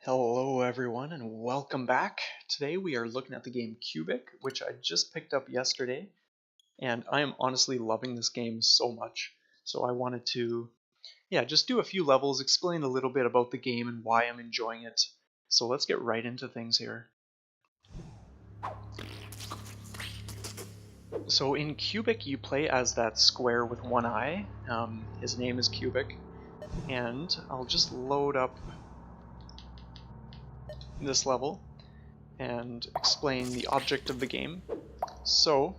Hello everyone and welcome back. Today we are looking at the game Qbik, which I just picked up yesterday, and I am honestly loving this game so much. So I wanted to, just do a few levels, explain a little bit about the game and why I'm enjoying it. So let's get right into things here. So in Qbik you play as that square with one eye. His name is Qbik, and I'll just load up this level and explain the object of the game. So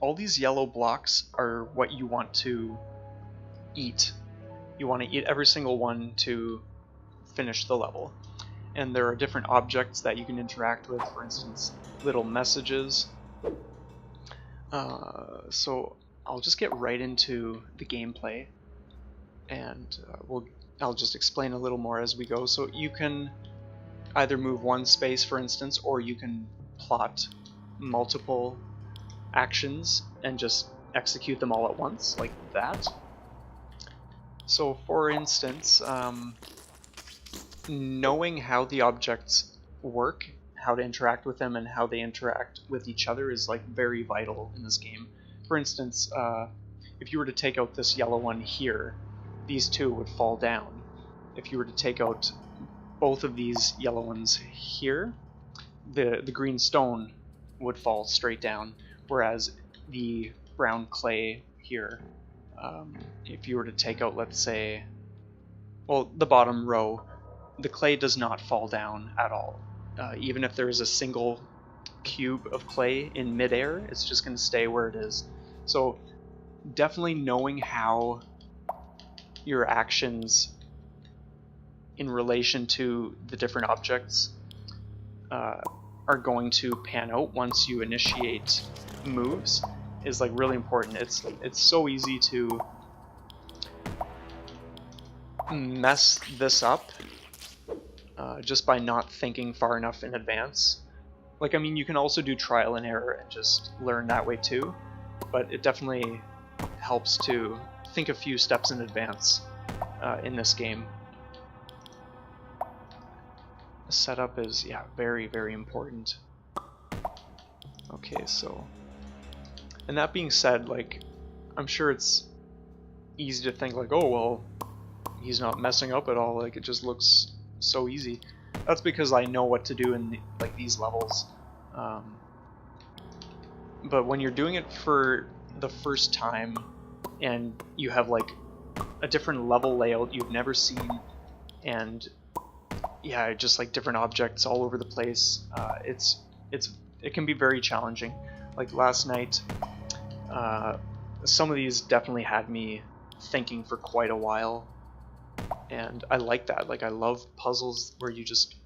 all these yellow blocks are what you want to eat. You want to eat every single one to finish the level. And there are different objects that you can interact with, for instance, little messages. So I'll just get right into the gameplay, and I'll just explain a little more as we go. So you can either move one space, for instance, or you can plot multiple actions and just execute them all at once, like that. So for instance, knowing how the objects work, how to interact with them, and how they interact with each other is like very vital in this game. For instance, if you were to take out this yellow one here, these two would fall down. If you were to take out both of these yellow ones here, the green stone would fall straight down, whereas the brown clay here, if you were to take out, let's say, well, the bottom row, the clay does not fall down at all. Even if there is a single cube of clay in midair, it's just going to stay where it is. So definitely knowing how your actions in relation to the different objects are going to pan out once you initiate moves is like really important. It's so easy to mess this up just by not thinking far enough in advance. Like, I mean, you can also do trial and error and just learn that way too, but it definitely helps to think a few steps in advance in this game. Setup is very, very important. Okay, so, and that being said, like, I'm sure it's easy to think like, oh well, he's not messing up at all, like it just looks so easy. That's because I know what to do in like these levels. But when you're doing it for the first time and you have like a different level layout you've never seen, and just like different objects all over the place, it can be very challenging. Like last night, some of these definitely had me thinking for quite a while, and I like that. Like, I love puzzles where you just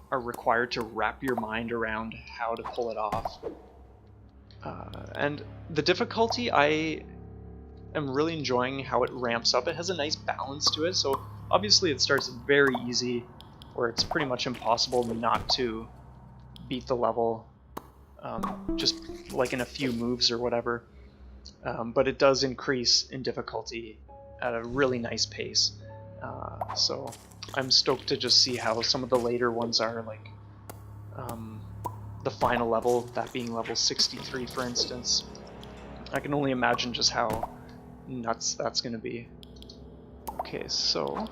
are required to wrap your mind around how to pull it off. And the difficulty, I am really enjoying how it ramps up. It has a nice balance to it. So obviously it starts very easy, where it's pretty much impossible not to beat the level just like in a few moves or whatever. But it does increase in difficulty at a really nice pace. So I'm stoked to just see how some of the later ones are, like the final level, that being level 63 for instance. I can only imagine just how nuts that's going to be. Okay, so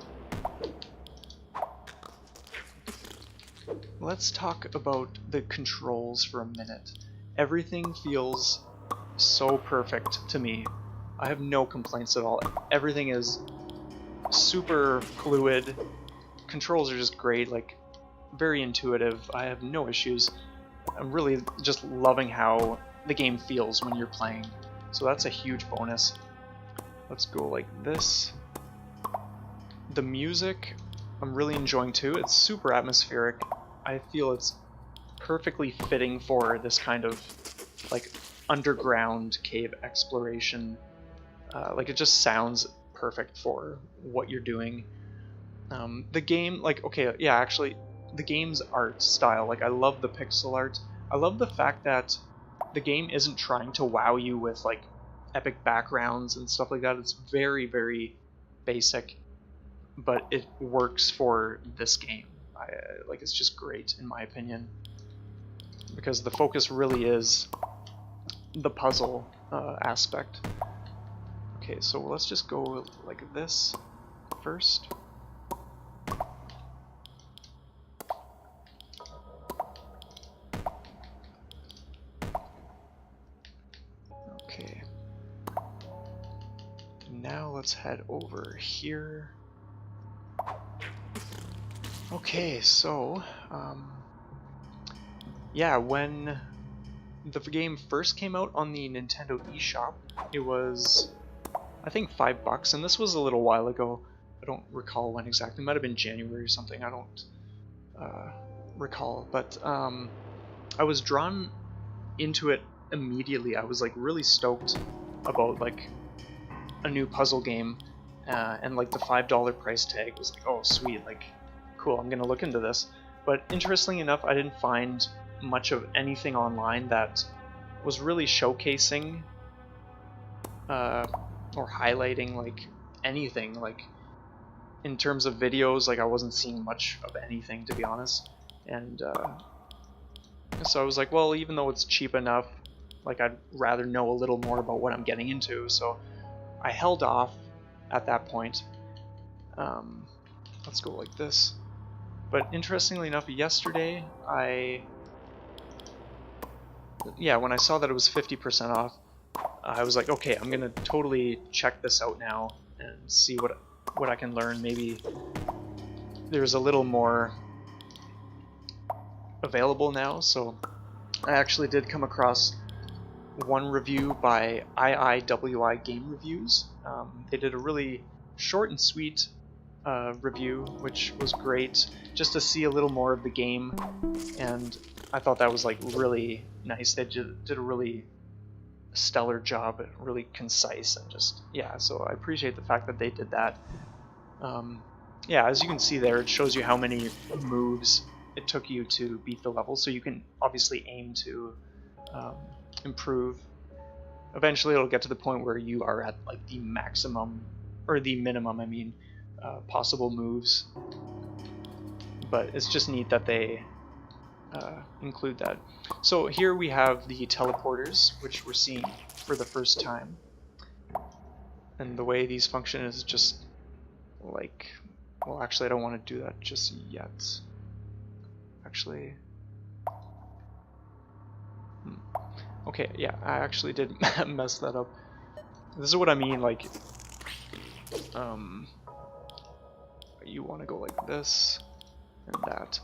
let's talk about the controls for a minute. Everything feels so perfect to me. I have no complaints at all. Everything is super fluid. Controls are just great, like very intuitive. I have no issues. I'm really just loving how the game feels when you're playing. So that's a huge bonus. Let's go like this. The music I'm really enjoying too. It's super atmospheric. I feel it's perfectly fitting for this kind of like underground cave exploration. Like, it just sounds perfect for what you're doing. The game, like, okay, yeah, actually, the game's art style, like, I love the pixel art. I love the fact that the game isn't trying to wow you with like epic backgrounds and stuff like that. It's very, very basic, but it works for this game. like it's just great in my opinion, because the focus really is the puzzle aspect. Okay, so let's just go like this first. Okay. Now let's head over here. Okay, so yeah, when the game first came out on the Nintendo eShop, it was, I think, $5, and this was a little while ago. I don't recall when exactly. It might have been January or something. I don't recall, but I was drawn into it immediately. I was like really stoked about like a new puzzle game, and like the $5 price tag was like, oh sweet, like cool, I'm gonna look into this. But interestingly enough, I didn't find much of anything online that was really showcasing or highlighting like anything, like in terms of videos. Like I wasn't seeing much of anything, to be honest. And so I was like, well, even though it's cheap enough, like I'd rather know a little more about what I'm getting into. So I held off at that point. Let's go like this. But interestingly enough, yesterday when I saw that it was 50% off, I was like, okay, I'm gonna totally check this out now and see what I can learn. Maybe there's a little more available now. So I actually did come across one review by IIWI Game Reviews. They did a really short and sweet review, which was great, just to see a little more of the game, and I thought that was like really nice. They did a really stellar job, really concise, and just, yeah, so I appreciate the fact that they did that. Yeah, as you can see there, it shows you how many moves it took you to beat the level, so you can obviously aim to improve. Eventually it'll get to the point where you are at like the maximum, or the minimum, I mean, possible moves. But it's just neat that they include that. So here we have the teleporters, which we're seeing for the first time. And the way these function is just like, well, actually I don't want to do that just yet. Actually, okay, yeah, I actually did mess that up. This is what I mean, like, you want to go like this and that.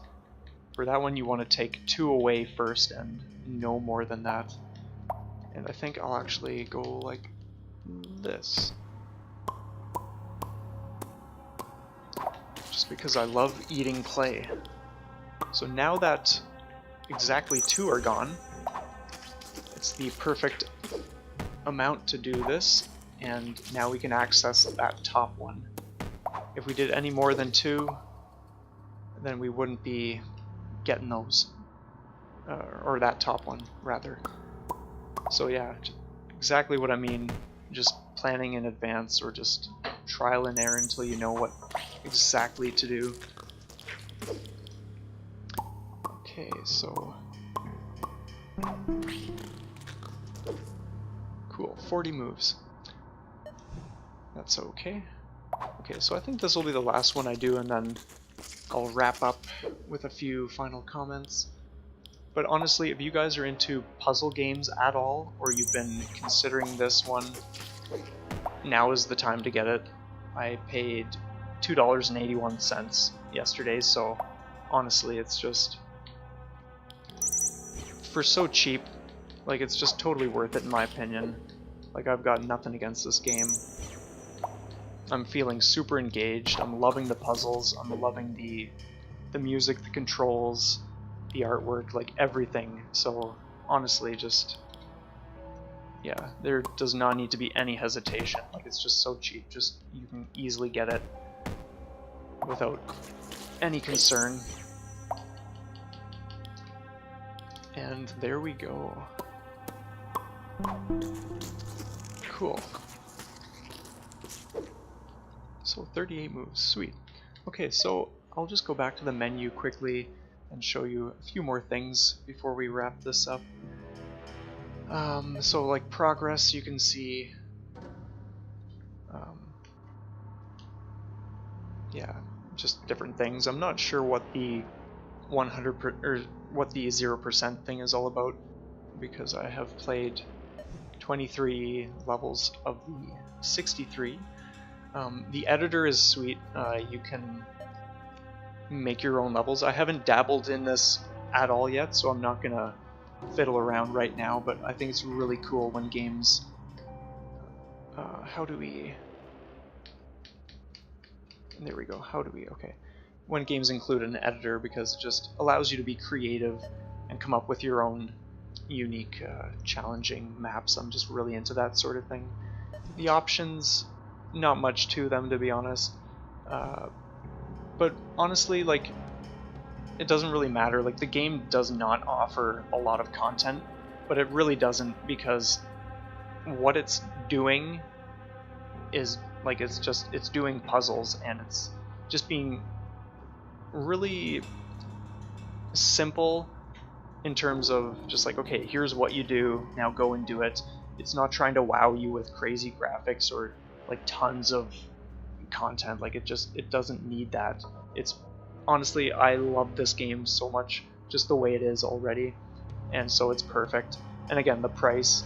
For that one, you want to take 2 away first and no more than that. And I think I'll actually go like this. Just because I love eating clay. So now that exactly 2 are gone, it's the perfect amount to do this, and now we can access that top one. If we did any more than 2, then we wouldn't be getting those, or that top one rather. So yeah, exactly what I mean, just planning in advance, or just trial and error until you know what exactly to do. Okay, so cool, 40 moves. That's okay. Okay, so I think this will be the last one I do, and then I'll wrap up with a few final comments. But honestly, if you guys are into puzzle games at all, or you've been considering this one, now is the time to get it. I paid $2.81 yesterday, so honestly, it's just, for so cheap, like, it's just totally worth it in my opinion. Like, I've got nothing against this game. I'm feeling super engaged. I'm loving the puzzles. I'm loving the music, the controls, the artwork, like everything. So honestly, just, yeah, there does not need to be any hesitation. Like, it's just so cheap. Just, you can easily get it without any concern. And there we go. Cool. So 38 moves, sweet. Okay, so I'll just go back to the menu quickly and show you a few more things before we wrap this up. So like progress, you can see, yeah, just different things. I'm not sure what the 100% or what the 0% thing is all about, because I have played 23 levels of the 63. The editor is sweet. You can make your own levels. I haven't dabbled in this at all yet, so I'm not gonna fiddle around right now, but I think it's really cool when games there we go, okay, when games include an editor, because it just allows you to be creative and come up with your own unique challenging maps. I'm just really into that sort of thing. The options, not much to them, to be honest, but honestly, like, it doesn't really matter. Like, the game does not offer a lot of content, but it really doesn't, because what it's doing is, like, it's doing puzzles, and it's just being really simple in terms of just like, okay, here's what you do, now go and do it. It's not trying to wow you with crazy graphics or like tons of content. Like, it doesn't need that. It's honestly, I love this game so much just the way it is already, and so it's perfect. And again, the price,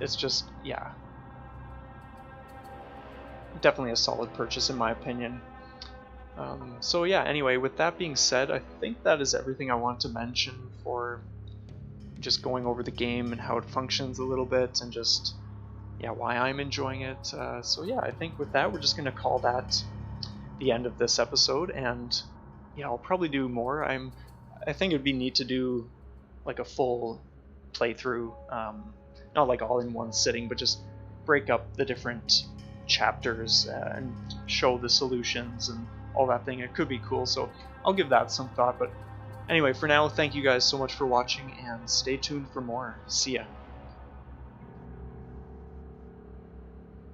it's just, yeah, definitely a solid purchase in my opinion. So yeah, anyway, with that being said, I think that is everything I want to mention for just going over the game and how it functions a little bit, and just, yeah, why I'm enjoying it. So yeah, I think with that, we're just going to call that the end of this episode, and yeah, I'll probably do more. I think it would be neat to do like a full playthrough, not like all in one sitting, but just break up the different chapters and show the solutions and all that thing. It could be cool, so I'll give that some thought. But anyway, for now, thank you guys so much for watching, and stay tuned for more. See ya.